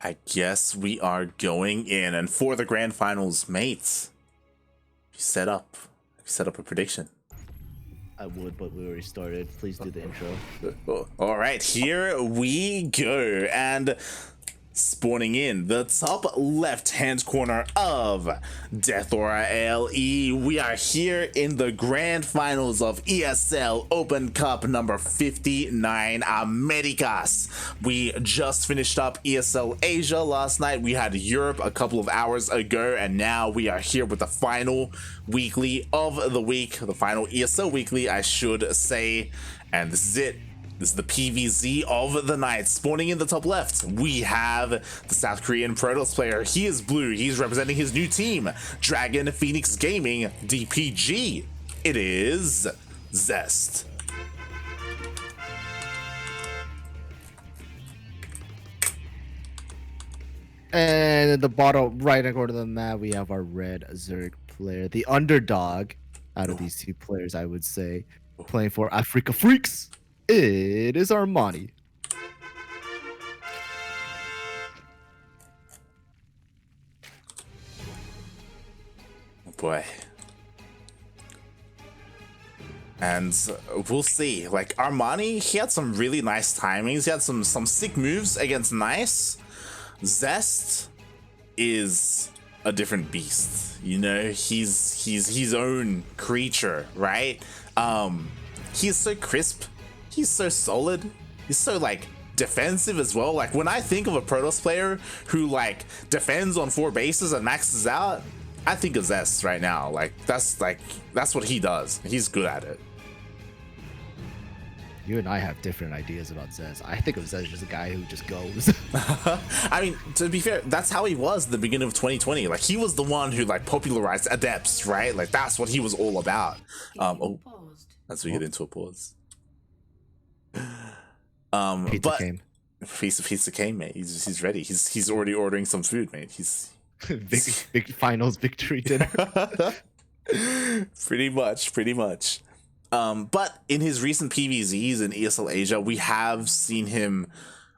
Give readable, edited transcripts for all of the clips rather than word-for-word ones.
I guess we are going in, and for the grand finals, mates, you set up a prediction. I would, but we already started. Please do the intro. All right, here we go, and spawning in the top left-hand corner of Death Aura ALE, we are here in the grand finals of ESL Open Cup number 59 Americas. We just finished up ESL Asia last night. We had Europe a couple of hours ago, and now we are here with the final weekly of the week, the final ESL weekly, I should say, and this is it. This is the PvZ of the night. Spawning in the top left, we have the South Korean Protoss player. He is blue. He's representing his new team, Dragon Phoenix Gaming DPG. It is Zest. And at the bottom right corner of the map, we have our red Zerg player, the underdog out of these two players, I would say, playing for Africa Freaks. It is Armani. Oh boy. And we'll see. Like Armani, he had some really nice timings. He had some sick moves against Nice. Zest is a different beast. You know, he's his own creature, right? He's so crisp. He's so solid. He's so like defensive as well. Like when I think of a Protoss player who like defends on 4 bases and maxes out, I think of Zest right now. Like that's what he does. He's good at it. You and I have different ideas about Zest. I think of Zest as just a guy who just goes. I mean, to be fair, that's how he was at the beginning of 2020. Like he was the one who like popularized adepts, right? Like that's what he was all about. Oh, as we get into a pause. Pizza came. Pizza came, mate. He's ready. He's already ordering some food, mate. He's big finals victory dinner. pretty much. But in his recent PvZs in ESL Asia, we have seen him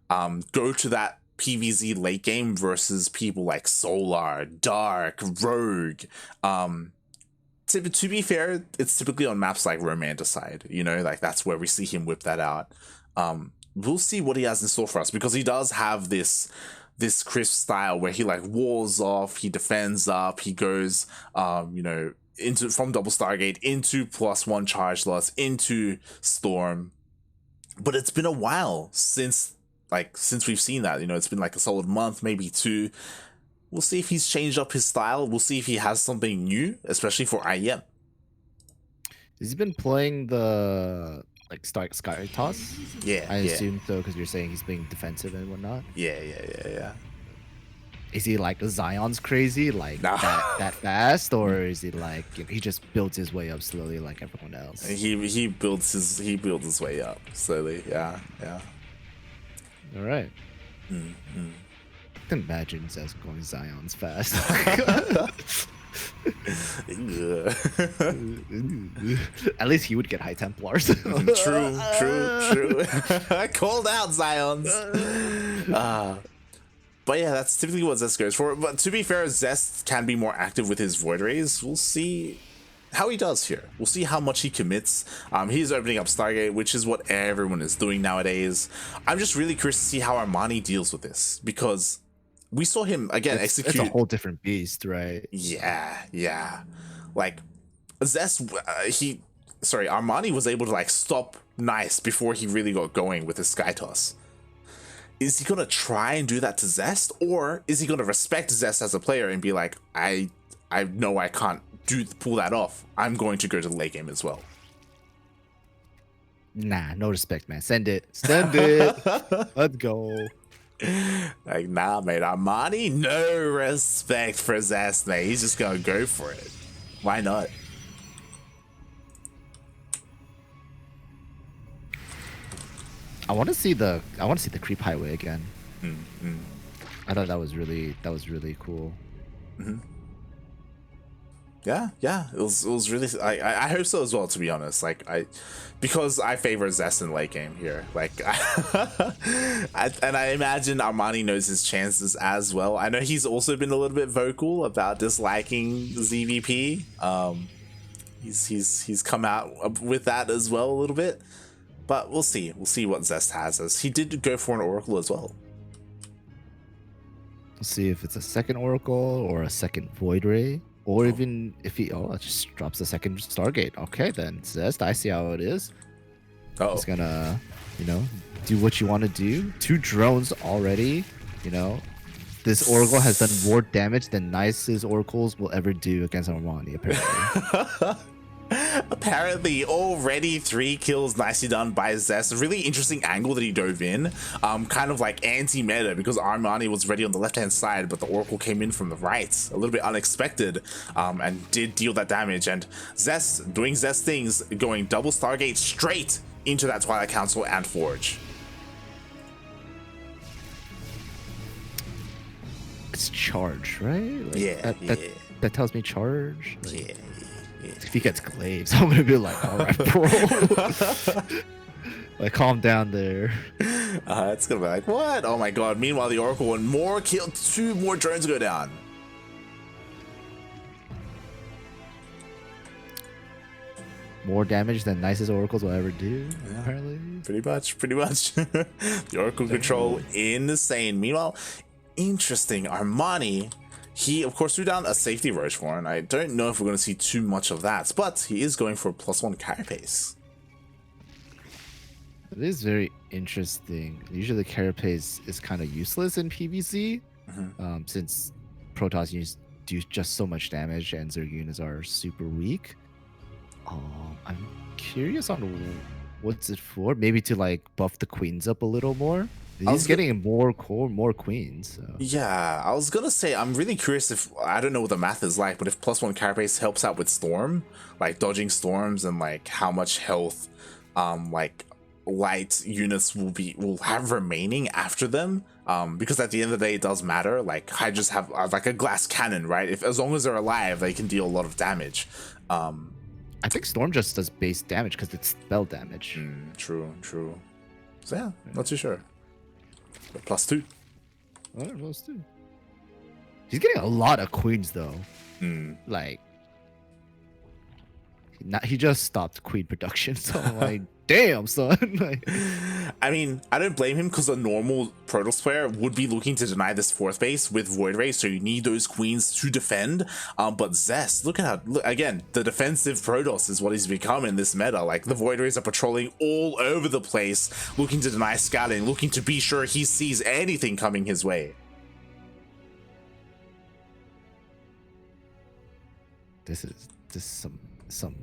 go to that PvZ late game versus people like Solar, Dark, Rogue. To be fair, it's typically on maps like Romanticide, you know, like that's where we see him whip that out. We'll see what he has in store for us, because he does have this crisp style where he like walls off, he defends up, he goes, you know, into from double Stargate into +1 charge loss into Storm. But it's been a while since we've seen that. You know, it's been like a solid month, maybe 2. We'll see if he's changed up his style. We'll see if he has something new, especially for IEM. Has he been playing the like Sky Toss? Yeah, I assume so, because you're saying he's being defensive and whatnot. Yeah. Is he like Zion's crazy, like that fast, or is he like, you know, he just builds his way up slowly like everyone else? He builds his way up slowly. Yeah. All right. Imagine Zest going Zion's fast. At least he would get High Templars. True. I called out Zion's. But yeah, that's typically what Zest goes for. But to be fair, Zest can be more active with his Void Rays. We'll see how he does here. We'll see how much he commits. He's opening up Stargate, which is what everyone is doing nowadays. I'm just really curious to see how Armani deals with this, because we saw him again execute. It's a whole different beast, right? Yeah. Like Zest, Armani was able to like stop Nice before he really got going with his Sky Toss. Is he gonna try and do that to Zest, or is he gonna respect Zest as a player and be like, I know I can't pull that off. I'm going to go to the late game as well. Nah, no respect, man. Send it. Let's go. Like, nah, mate. Armani, no respect for Zest, mate. He's just gonna go for it. Why not? I want to see the creep highway again. I thought that was really cool. yeah, it was really. I hope so as well. To be honest, like because I favor Zest in late game here. Like, and I imagine Armani knows his chances as well. I know he's also been a little bit vocal about disliking ZVP. He's come out with that as well a little bit, but we'll see. We'll see what Zest has, as he did go for an Oracle as well. Let's see if it's a second Oracle or a second Void Ray. Or even if he it just drops a second Stargate. Okay, then Zest, I see how it is. It's gonna, do what you want to do. 2 drones already. This Oracle has done more damage than nicest Oracles will ever do against Armani, apparently. Apparently, already 3 kills nicely done by Zest. A really interesting angle that he dove in, kind of like anti-meta, because Armani was ready on the left-hand side, but the Oracle came in from the right, a little bit unexpected, and did deal that damage. And Zest doing Zest things, going double Stargate straight into that Twilight Council and Forge. It's charge, right? Like, Yeah, that tells me charge. Yeah. If he gets glaives, I'm gonna be like, all right, bro. Like, calm down there. It's gonna be like, what? Oh my god. Meanwhile, the Oracle and more kill, 2 more drones go down. More damage than nicest Oracles will ever do, apparently. Pretty much. The Oracle control insane. Meanwhile, interesting, Armani, he of course threw down a safety Roach Warren. I don't know if we're going to see too much of that, but he is going for a +1 carapace. It is very interesting. Usually the carapace is kind of useless in PvZ, since Protoss do just so much damage and Zerg units are super weak. I'm curious on what's it for. Maybe to like buff the queens up a little more. He's getting more queens. So. Yeah, I was gonna say, I'm really curious if, I don't know what the math is like, but if +1 carapace helps out with storm, like dodging storms, and like how much health like light units will have remaining after them, because at the end of the day it does matter. Like Hydras have like a glass cannon, right? If as long as they're alive, they can deal a lot of damage. I think storm just does base damage because it's spell damage. True. So yeah, not too sure. But +2. Oh, +2. He's getting a lot of queens though. Like, he just stopped queen production, so I'm like, damn, son. Like, I mean, I don't blame him, because a normal Protoss player would be looking to deny this 4th base with Void Ray, so you need those queens to defend. But Zest, look at how, again, the defensive Protoss is what he's become in this meta. Like, the Void Rays are patrolling all over the place, looking to deny scouting, looking to be sure he sees anything coming his way. This is some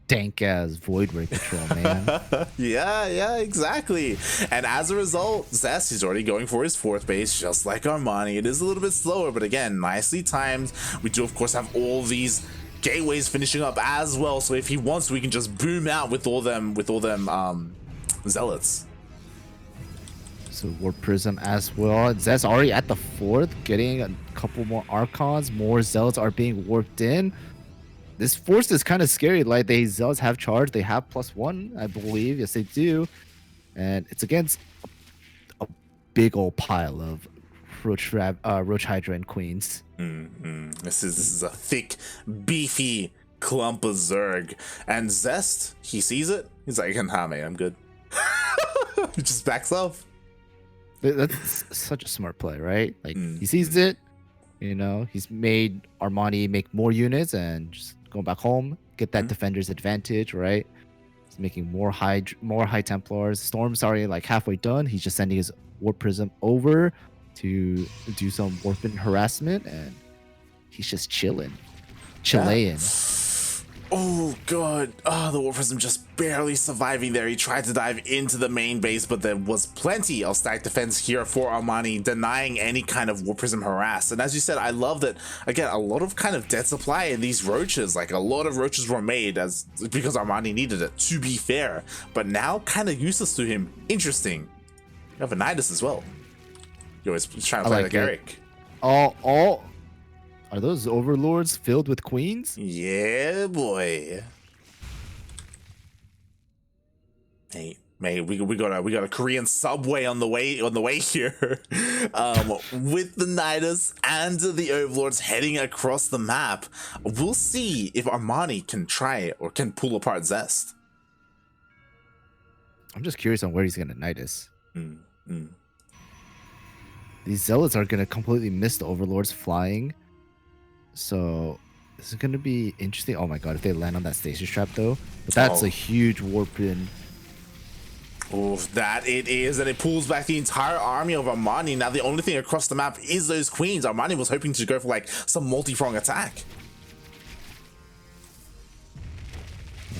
dank ass Void Ray patrol, man. yeah, exactly. And as a result, Zest, he's already going for his 4th base, just like Armani. It is a little bit slower, but again, nicely timed. We do of course have all these gateways finishing up as well, so if he wants, we can just boom out with all them zealots. So Warp Prism as well. Zest already at the 4th, getting a couple more Archons. More zealots are being warped in. This force is kind of scary. Like, they zealots have charge. They have +1, I believe. Yes, they do. And it's against a big old pile of Roach Hydra and Queens. This is a thick, beefy clump of Zerg. And Zest, he sees it. He's like, nah, man, I'm good. He just backs off. That's such a smart play, right? Like, he sees it. He's made Armani make more units and just go back home, get that defender's advantage, right? He's making more high Templars. Storm's already like halfway done. He's just sending his Warp Prism over to do some warping harassment, and he's just chilling. Oh god, the Warp Prism just barely surviving there. He tried to dive into the main base, but there was plenty of stack defense here for Armani, denying any kind of Warp Prism harass. And as you said, I love that, again, a lot of kind of dead supply in these roaches. Like, a lot of roaches were made because Armani needed it, to be fair, but now kind of useless to him. Interesting. You have a Nidus as well. You're always trying to play like Eric. Are those overlords filled with queens? Yeah, boy. Hey, mate, we got a Korean subway on the way here. With the Nidus and the Overlords heading across the map, we'll see if Armani can try or can pull apart Zest. I'm just curious on where he's gonna Nidus. Mm. These zealots are gonna completely miss the overlords flying. So this is gonna be interesting. Oh my god, if they land on that stasis trap though. But that's a huge warp in. Oh, that it is, and it pulls back the entire army of Armani. Now the only thing across the map is those queens. Armani was hoping to go for like some multi-prong attack.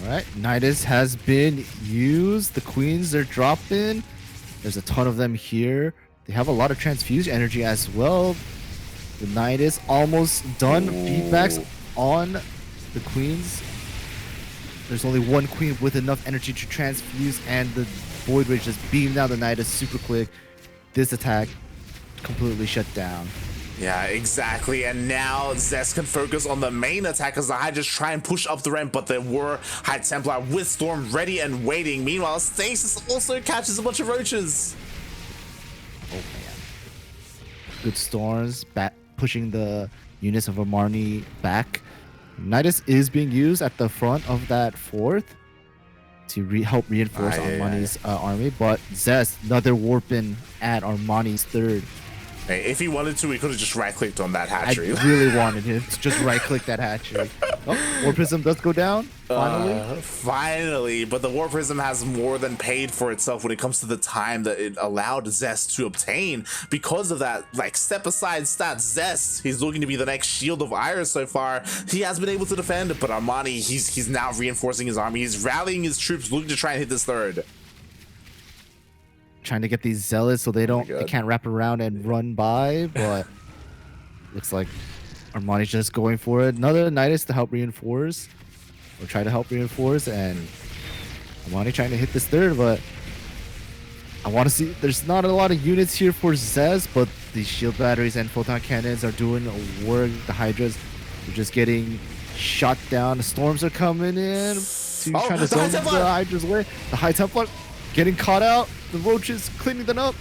Alright, Nidus has been used. The queens are dropping. There's a ton of them here. They have a lot of transfuse energy as well. The Nidus almost done. Feedbacks on the queens. There's only one queen with enough energy to transfuse, and the Void Rage just beamed down the Nidus super quick. This attack completely shut down. Yeah, exactly. And now Zest can focus on the main attack as the Hydras try and push up the ramp, but there were High Templar with Storm ready and waiting. Meanwhile, Stasis also catches a bunch of roaches. Oh man. Good storms back pushing the units of Armani back. Nidus is being used at the front of that fourth to help reinforce Armani's army, but Zest, another warping at Armani's third. Hey, if he wanted to, he could have just right-clicked on that hatchery. I really wanted him to just right-click that hatchery. Oh, War Prism does go down, finally. Finally, but the War Prism has more than paid for itself when it comes to the time that it allowed Zest to obtain. Because of that, like, step-aside stat, Zest, he's looking to be the next Shield of Iris so far. He has been able to defend, but Armani, he's now reinforcing his army. He's rallying his troops, looking to try and hit this third. Trying to get these zealots so they can't wrap around and run by, but looks like Armani's just going for it. Another Nidus to help reinforce, or try to help reinforce, and Armani trying to hit this third, but I want to see, there's not a lot of units here for Zest, but the shield batteries and photon cannons are doing work. The Hydras are just getting shot down. The storms are coming in to try to zone the Hydras away. The High Templar getting caught out. The roaches cleaning them up.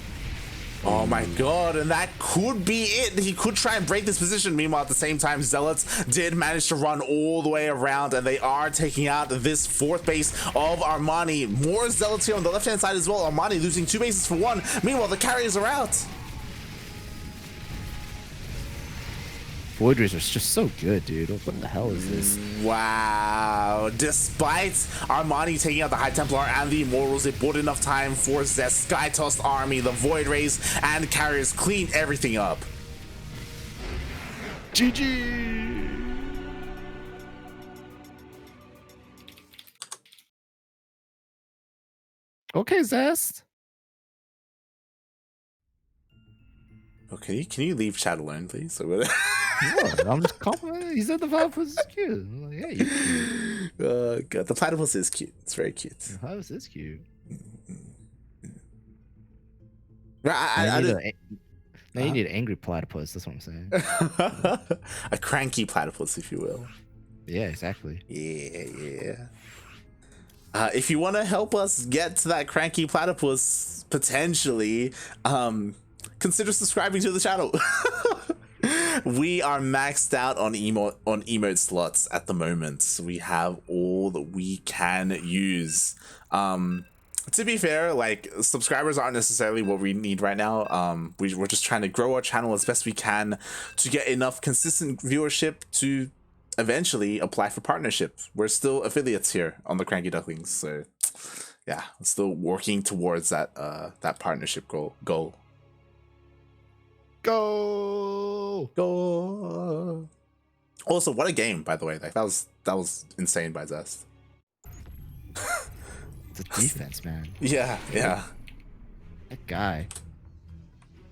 Oh my god, and that could be it. He could try and break this position. Meanwhile, at the same time, Zealots did manage to run all the way around, and they are taking out this fourth base of Armani. More Zealots here on the left-hand side as well. Armani losing 2 bases for 1. Meanwhile, the carriers are out. Void Rays are just so good, dude. What the hell is this? Wow. Despite Armani taking out the High Templar and the Immortals, it bought enough time for Zest, Sky-tossed army, the Void Rays, and carriers clean everything up. GG! Okay, Zest. Okay, can you leave chat alone, please? What? I'm just complimenting. He said the platypus is cute. I'm like, yeah, you're cute. God, the platypus is cute. It's very cute. The platypus is cute. Now you need an angry platypus. That's what I'm saying. A cranky platypus, if you will. Yeah, exactly. Yeah. If you want to help us get to that cranky platypus, potentially, consider subscribing to the channel. We are maxed out on emote slots at the moment. We have all that we can use. To be fair, like, subscribers aren't necessarily what we need right now. We're just trying to grow our channel as best we can to get enough consistent viewership to eventually apply for partnership. We're still affiliates here on the CranKy Ducklings, so yeah, still working towards that that partnership goal. Go. Also, what a game, by the way. Like, that was insane by Zest. The defense, man. Yeah. That guy.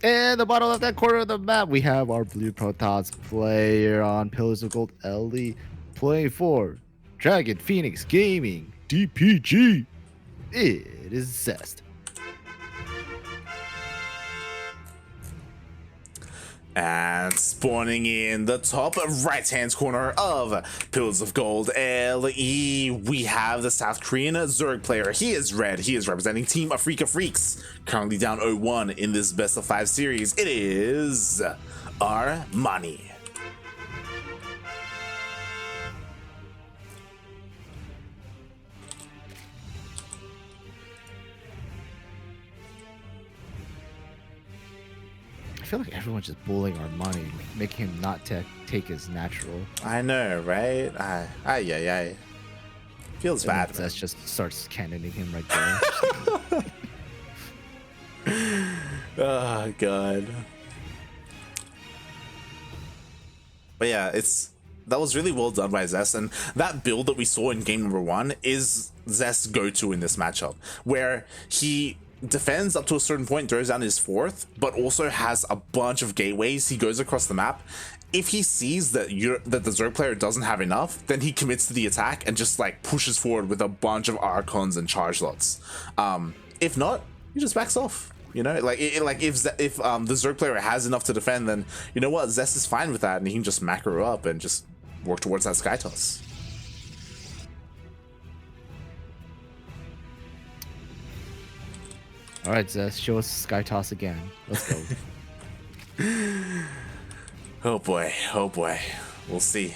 And the bottom left-hand corner of the map, we have our Blue Protoss player on Pillars of Gold LE playing for Dragon Phoenix Gaming DPG. It is Zest. And spawning in the top right-hand corner of Pillars of Gold LE, we have the South Korean Zerg player. He is red. He is representing Team Africa Freaks, currently down 0-1 in this best of 5 series. It is Armani. I feel like everyone's just bullying Armani, making him not take his natural. I know, right? Ay. Feels bad. Zest just starts cannoning him right there. Oh god. But yeah, that was really well done by Zest, and that build that we saw in game number 1 is Zest's go-to in this matchup, where he defends up to a certain point, throws down his 4th, but also has a bunch of gateways. He goes across the map. If he sees that the Zerg player doesn't have enough, then he commits to the attack and just like pushes forward with a bunch of Archons and charge lots. If not, he just backs off. You know, like if the Zerg player has enough to defend, then you know what, Zest is fine with that, and he can just macro up and just work towards that sky toss. All right, Zest, show us sky toss again. Let's go. Oh boy, we'll see.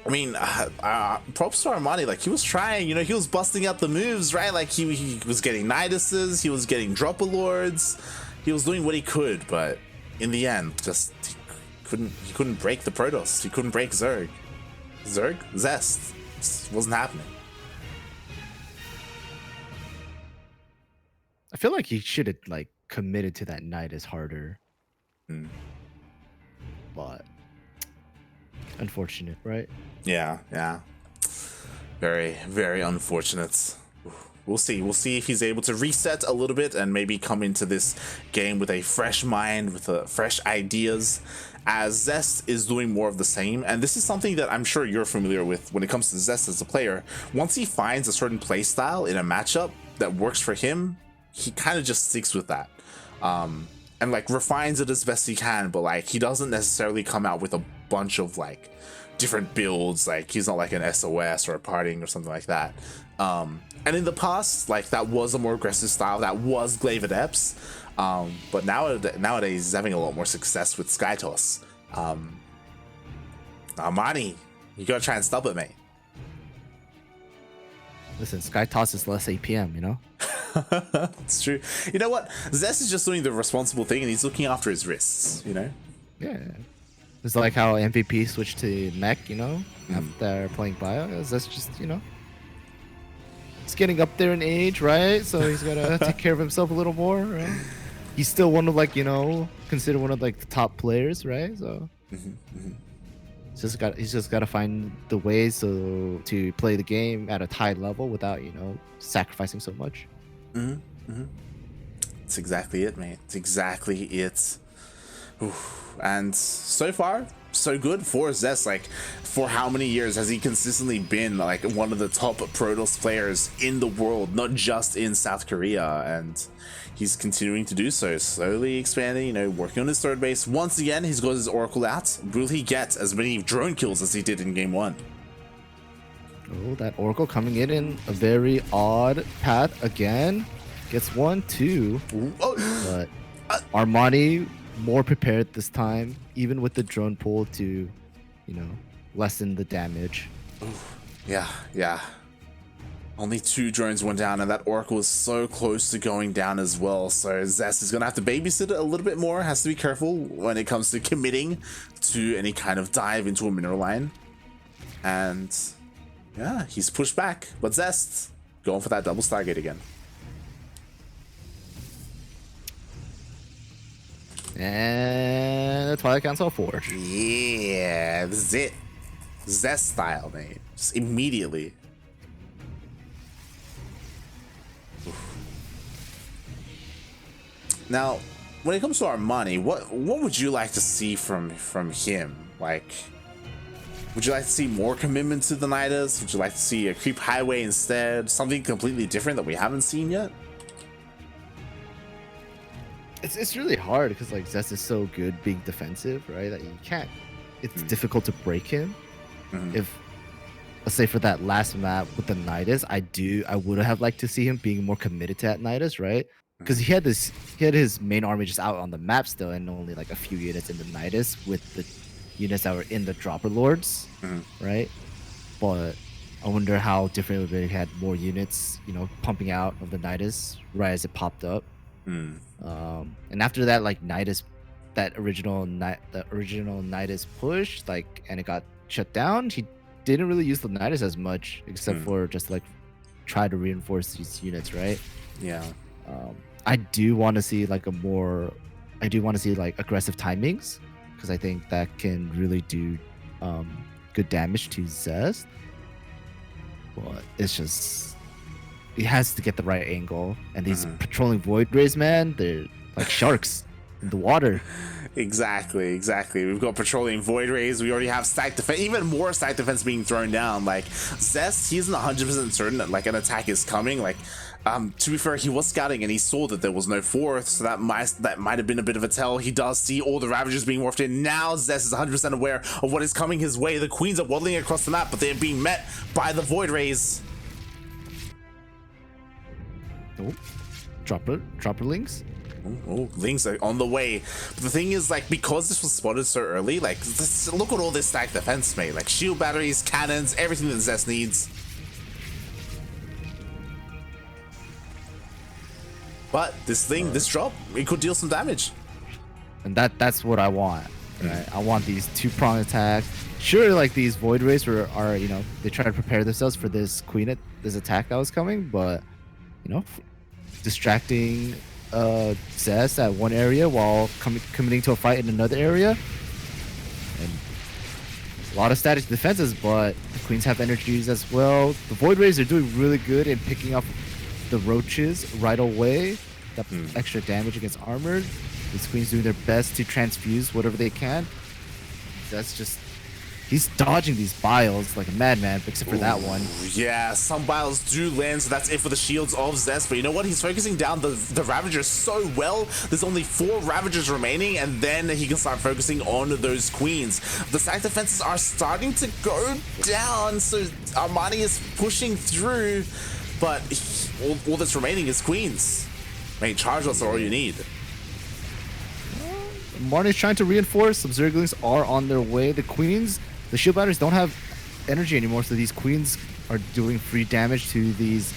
I mean, props to Armani. Like, he was trying, you know, he was busting out the moves, right? Like, he was getting Niduses, he was getting Dropper-Lords, he was doing what he could, but in the end, just he couldn't break the Protoss. He couldn't break Zest. Just wasn't happening. I feel like he should have like committed to that Nidus harder. But unfortunate, right? Yeah. Very, very unfortunate. We'll see if he's able to reset a little bit and maybe come into this game with a fresh mind, with fresh ideas, as Zest is doing more of the same. And this is something that I'm sure you're familiar with when it comes to Zest as a player. Once he finds a certain play style in a matchup that works for him, he kind of just sticks with that. And like refines it as best he can, but like he doesn't necessarily come out with a bunch of like different builds. Like he's not like an SOS or a partying or something like that. And in the past, like that was a more aggressive style, that was Glaive Adepts. But nowadays he's having a lot more success with Sky Toss. Armani, you gotta try and stop it, mate. Listen, Sky Toss is less APM, you know? It's true. You know what? Zest is just doing the responsible thing, and he's looking after his wrists, you know? Yeah. It's like how MVP switched to mech, you know? After playing Bio. Zest just, you know? He's getting up there in age, right? So he's gotta take care of himself a little more, right? He's still one of like, you know, considered one of like the top players, right? So he's just got to find the ways to play the game at a high level without, you know, sacrificing so much. It's exactly it, mate. It's exactly it. Oof. And so far, so good for Zest. Like, for how many years has he consistently been like one of the top Protoss players in the world, not just in South Korea? And he's continuing to do so, slowly expanding, you know, working on his third base. Once again, he's got his Oracle out. Will he get as many drone kills as he did in game 1? Oh, that Oracle coming in a very odd path again. Gets 1, 2. But Armani more prepared this time, even with the drone pull to, you know, lessen the damage. Yeah. Only 2 drones went down, and that Oracle was so close to going down as well. So Zest is going to have to babysit it a little bit more. Has to be careful when it comes to committing to any kind of dive into a mineral line. And yeah, he's pushed back. But Zest going for that double Stargate again. And the Twilight Council 4. Yeah, this is it. Zest style, mate. Just immediately. Now, when it comes to Armani, what would you like to see from him? Like, would you like to see more commitment to the Nidus? Would you like to see a creep highway instead? Something completely different that we haven't seen yet? it's really hard because like Zest is so good being defensive, right? That you can't. It's difficult to break him. If let's say for that last map with the Nidus, I would have liked to see him being more committed to that Nidus, right? Because he had his main army just out on the map still, and only like a few units in the Nidus with the units that were in the Dropper Lords, right? But I wonder how different it would be if he had more units, you know, pumping out of the Nidus right as it popped up. And after that, like Nidus, the original Nidus push, like, and it got shut down. He didn't really use the Nidus as much, except for just like try to reinforce these units, right? Yeah. I do want to see like aggressive timings, because I think that can really do good damage to Zest. But it's just he has to get the right angle, and these patrolling Void Rays, man, they're like sharks in the water. Exactly. We've got patrolling Void Rays. We already have stack defense, even more stack defense being thrown down. Like Zest, he isn't 100% certain that like an attack is coming. Like, to be fair, he was scouting and he saw that there was no fourth, so that might have been a bit of a tell. He does see all the Ravagers being morphed in. Now Zest is 100% aware of what is coming his way. The Queens are waddling across the map, but they're being met by the Void Rays. Oh, Dropperlings. Oh, Lings are on the way. But the thing is, like, because this was spotted so early, like, look at all this stack defense, mate. Like, shield batteries, cannons, everything that Zest needs. But this thing, this drop, it could deal some damage. And that's what I want, right? I want these two-pronged attacks. Sure, like these Void Rays are, you know, they try to prepare themselves for this this attack that was coming, but, you know, distracting Zest at one area while committing to a fight in another area, and a lot of static defenses, but the Queens have energies as well. The Void Rays are doing really good in picking up the roaches right away. That extra damage against armor. These Queens doing their best to transfuse whatever they can. That's just, he's dodging these biles like a madman, except for that one. Yeah, some biles do land, so that's it for the shields of Zest. But you know what? He's focusing down the Ravagers so well. There's only 4 Ravagers remaining, and then he can start focusing on those Queens. The stack defenses are starting to go down, so Armani is pushing through, but all that's remaining is Queens. Mate, chargeless are all you need. Armani's trying to reinforce. Some Zerglings are on their way. The Queens, the shield batteries don't have energy anymore, so these Queens are doing free damage to these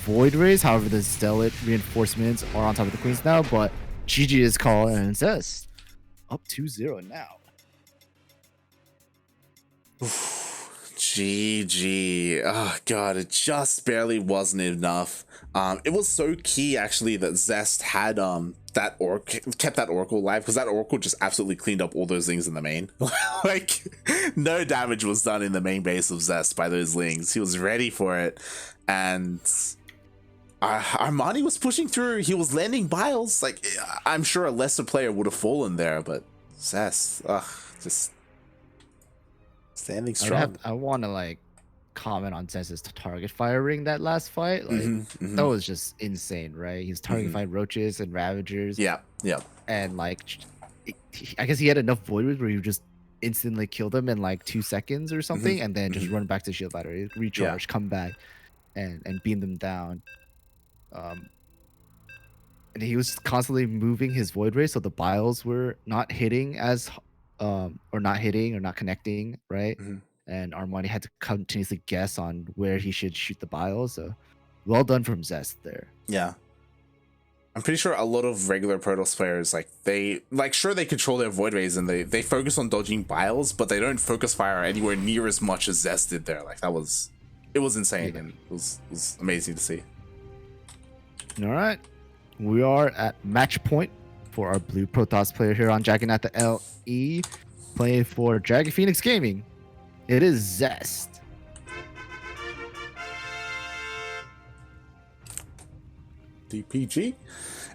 Void Rays. However, the Zealot reinforcements are on top of the Queens now, but GG is called, and Zest up 2-0 now. GG. Oh god, it just barely wasn't enough. It was so key actually that Zest had kept that Oracle alive, because that Oracle just absolutely cleaned up all those things in the main. Like, no damage was done in the main base of Zest by those Lings. He was ready for it, and Armani was pushing through. He was landing biles. Like, I'm sure a lesser player would have fallen there, but Zest, just standing strong. I want to like comment on Zest's target firing that last fight. Like that was just insane, right? He's target firing roaches and Ravagers. Yeah. And like, I guess he had enough Void where you just instantly kill them in like 2 seconds or something, and then just run back to shield battery, recharge, come back, and beam them down. And he was constantly moving his Void Ray, so the biles were not hitting as or not connecting, right? And Armani had to continuously guess on where he should shoot the biles. So well done from Zest there. Yeah, I'm pretty sure a lot of regular Protoss players, like, they control their Void Rays and they focus on dodging biles, but they don't focus fire anywhere near as much as Zest did there. Like, it was insane, and it was amazing to see. All right, we are at match point for our blue Protoss player here on Jacking at the LE, playing for Dragon Phoenix Gaming. It is Zest. DPG.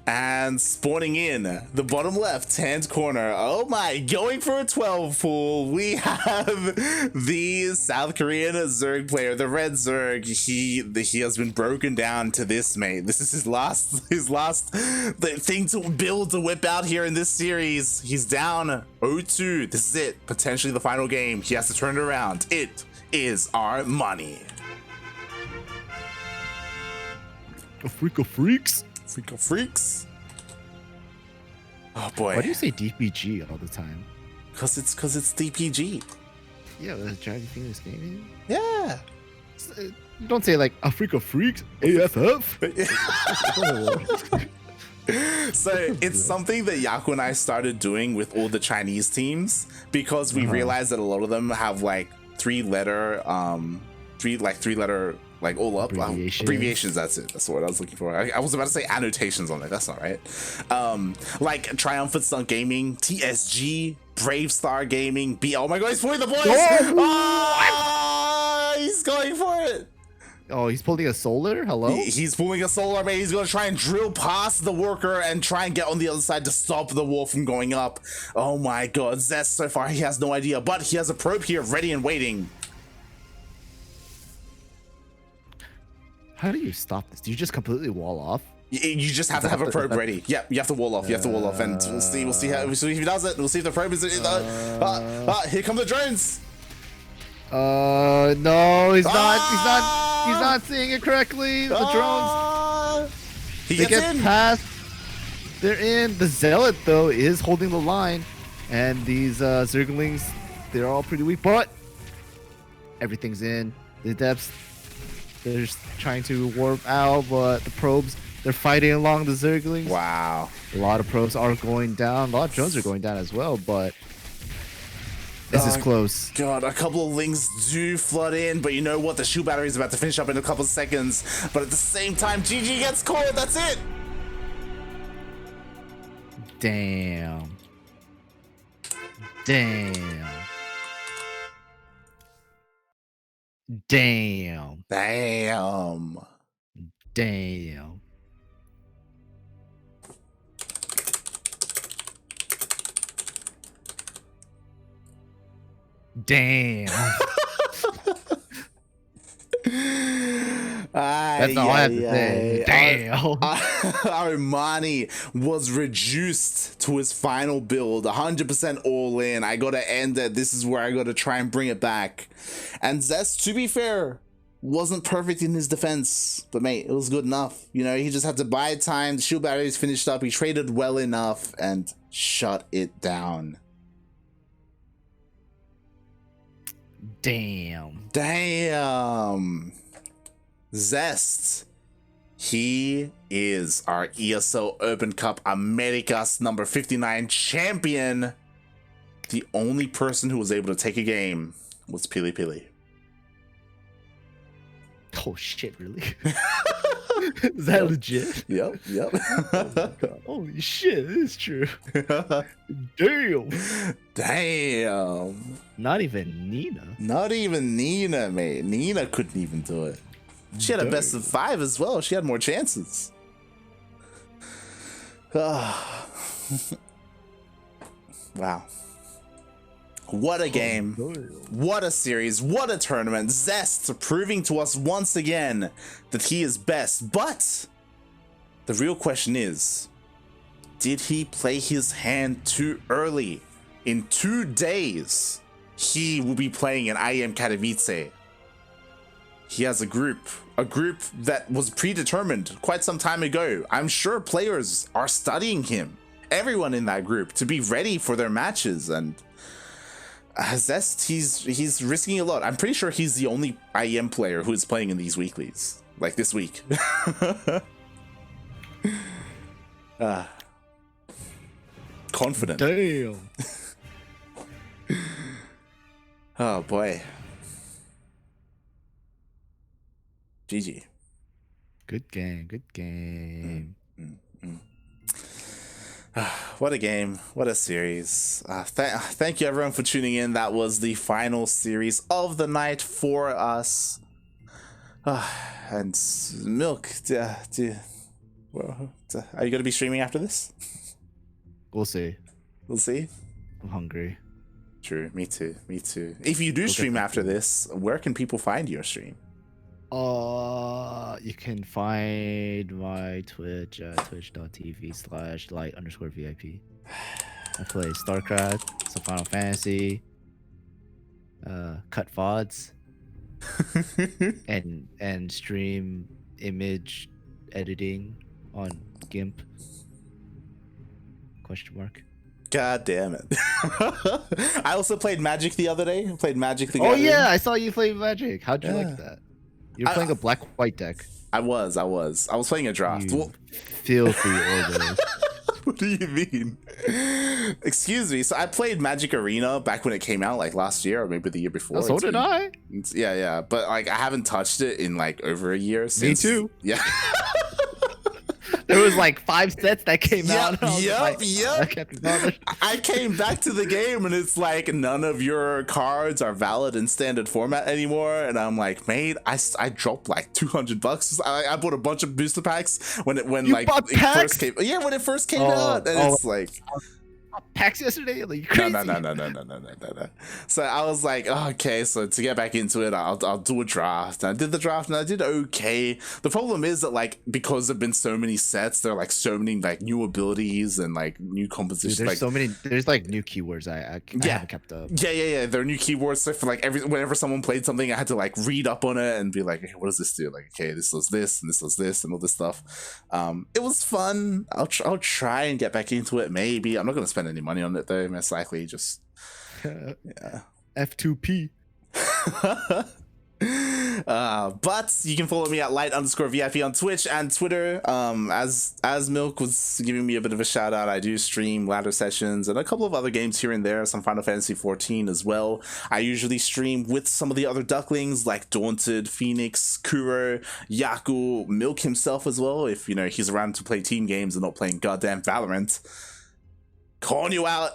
And spawning in the bottom left hand corner, oh my, going for a 12 pool, we have the South Korean Zerg player, the red Zerg. He has been broken down to this, mate. This is his last thing to build, to whip out here in this series. He's down 0-2. This is it, potentially the final game. He has to turn it around. It is Armani. Africa Freaks. Freak of freaks. Oh boy. Why do you say DPG all the time? Cause it's DPG. Yeah, the Dragon Fingers gaming. Yeah. You don't say like Africa Freaks AFF. So it's something that Yaku and I started doing with all the Chinese teams, because we realized that a lot of them have like three letter like all up abbreviations. That's it. That's what I was looking for. I was about to say annotations on it. That's not right. Like Triumphant Stunt Gaming, TSG, Brave Star Gaming, Oh my god, he's pulling the boys! Oh, he's going for it. Oh, he's pulling a solar? Hello? He's pulling a solar, man. He's gonna try and drill past the worker and try and get on the other side to stop the wall from going up. Oh my god, Zest so far, he has no idea, but he has a probe here ready and waiting. How do you stop this? Do you just completely wall off? You just have to have a probe ready. Yeah, you have to wall off. You have to wall off, and we'll see if he does it. We'll see if the probe is. Here come the drones. No, he's not seeing it correctly. The drones. He gets in. Past. They're in. The Zealot though is holding the line, and these Zerglings, they're all pretty weak, but everything's in. The depths. They're just trying to warp out, but the probes, they're fighting along the Zerglings. Wow. A lot of probes are going down. A lot of drones are going down as well, but this is close. God, a couple of Lings do flood in, but you know what? The shoe battery is about to finish up in a couple of seconds. But at the same time, GG gets caught. That's it. Damn. Damn. Damn. Damn. Damn. Damn. That's all I have to say. Damn. Armani was reduced to his final build, 100% all in. I gotta end it. This is where I gotta try and bring it back. And Zest, to be fair, wasn't perfect in his defense, but mate, it was good enough. You know, he just had to buy time. The shield batteries finished up. He traded well enough and shut it down. Damn. Damn. Zest. He is our ESL Open Cup Americas number 59 champion. The only person who was able to take a game was Pili Pili. Oh shit, really? Is that legit? Yep. Oh my god. Holy shit, it is true. Damn. Damn. Not even Nina. Not even Nina, mate. Nina couldn't even do it. She had a best of 5 as well. She had more chances. Wow. What a game. What a series. What a tournament. Zest proving to us once again that he is best. But the real question is, did he play his hand too early? In 2 days, he will be playing in IEM Katowice. He has a group that was predetermined quite some time ago. I'm sure players are studying him, everyone in that group, to be ready for their matches. And Zest, he's risking a lot. I'm pretty sure he's the only IEM player who is playing in these weeklies, like this week. Confident. Damn. Oh boy. GG. Good game. Good game. What a game. What a series. Thank you everyone for tuning in. That was the final series of the night for us. And Milk, Well, are you going to be streaming after this? We'll see. We'll see. I'm hungry. True. Me too. Me too. If you do stream after this, where can people find your stream? You can find my Twitch at twitch.tv/light_VIP. I play StarCraft, some Final Fantasy, cut VODs, and stream image editing on GIMP. ? God damn it. I also played Magic the other day. Oh yeah, I saw you play Magic. How'd you like that? You're playing a black-white deck. I was playing a draft. You filthy order. What do you mean? Excuse me. So I played Magic Arena back when it came out, like last year or maybe the year before. So did I. Yeah. But like I haven't touched it in like over a year since. Me too. Yeah. There was like 5 sets that came out. Yep. I I came back to the game and it's like none of your cards are valid in standard format anymore. And I'm like, mate, I dropped like $200. I bought a bunch of booster packs when it first came. Yeah, when it first came out, and it's like. Packs yesterday, like crazy. No. So I was like, oh, okay, so to get back into it, I'll do a draft. And I did the draft and I did okay. The problem is that like because there've been so many sets, there are like so many like new abilities and like new compositions. Dude, there's like new keywords I haven't kept up. Yeah. There are new keywords. So for like whenever someone played something, I had to like read up on it and be like, okay, what does this do? Like, okay, this does this and this does this and all this stuff. It was fun. I'll try and get back into it. Maybe I'm not gonna spend any money on it though, most likely just F2P. But you can follow me at light_VIP on Twitch and Twitter. As Milk was giving me a bit of a shout out, I do stream ladder sessions and a couple of other games here and there, some Final Fantasy 14 as well. I usually stream with some of the other Ducklings like Daunted, Phoenix, Kuro, Yaku, Milk himself as well, if you know he's around to play team games and not playing goddamn Valorant. Calling you out.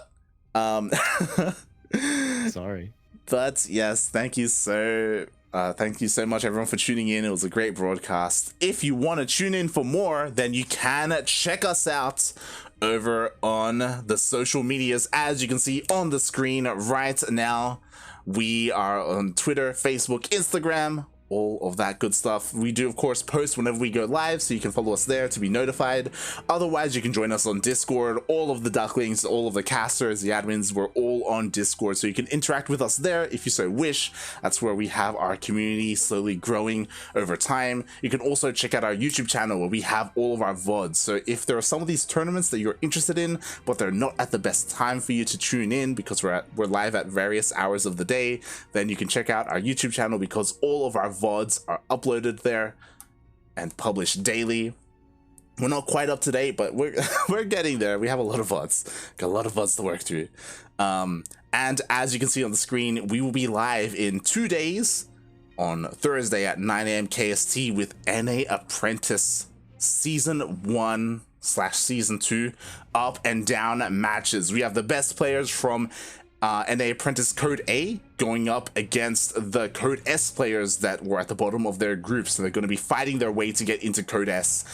Sorry. But yes, thank you so much everyone for tuning in. It was a great broadcast. If you want to tune in for more, then you can check us out over on the social medias, as you can see on the screen right now. We are on Twitter, Facebook, Instagram, all of that good stuff. We do of course post whenever we go live, so you can follow us there to be notified. Otherwise you can join us on Discord. All of the Ducklings, all of the casters, the admins, we're all on Discord, so you can interact with us there if you so wish. That's where we have our community slowly growing over time. You can also check out our YouTube channel where we have all of our VODs, so if there are some of these tournaments that you're interested in but they're not at the best time for you to tune in because we're live at various hours of the day, then you can check out our YouTube channel because all of our VODs are uploaded there and published daily. We're not quite up to date, but we're getting there. We have a lot of VODs. Got a lot of VODs to work through. And as you can see on the screen, we will be live in 2 days on Thursday at 9 AM KST with NA Apprentice Season 1/Season 2 up and down matches. We have the best players from NA Apprentice Code A going up against the Code S players that were at the bottom of their group, so they're going to be fighting their way to get into Code S.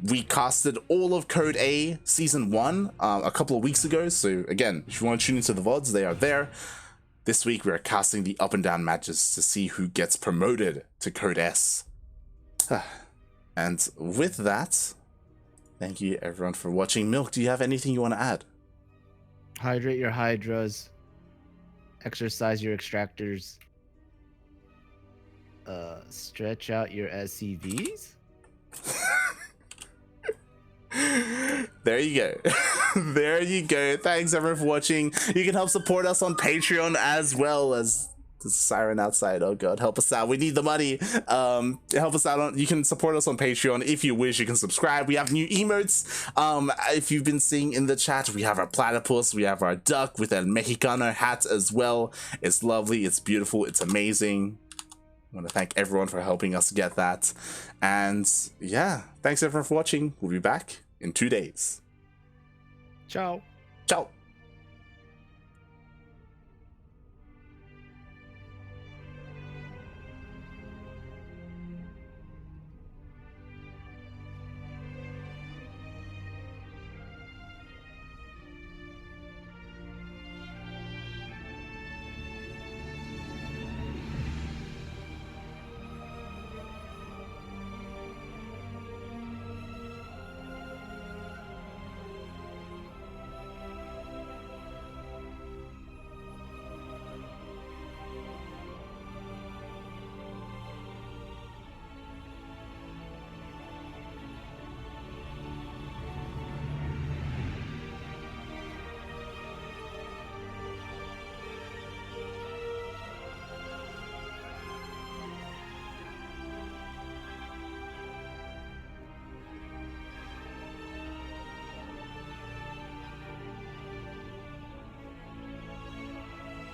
We casted all of Code A Season 1 a couple of weeks ago, so again, if you want to tune into the VODs, they are there. This week we're casting the up and down matches to see who gets promoted to Code S. And with that, thank you everyone for watching. Milk, do you have anything you want to add? Hydrate your hydras. Exercise your extractors. Stretch out your SCVs. There you go. There you go. Thanks everyone for watching. You can help support us on Patreon as well as the siren outside. Oh god, help us out. We need the money. Help us out. You can support us on Patreon if you wish. You can subscribe. We have new emotes. If you've been seeing in the chat, we have our platypus, we have our duck with a Mexicano hat as well. It's lovely, it's beautiful, it's amazing. I want to thank everyone for helping us get that. And yeah, thanks everyone for watching. We'll be back in 2 days. Ciao. Ciao.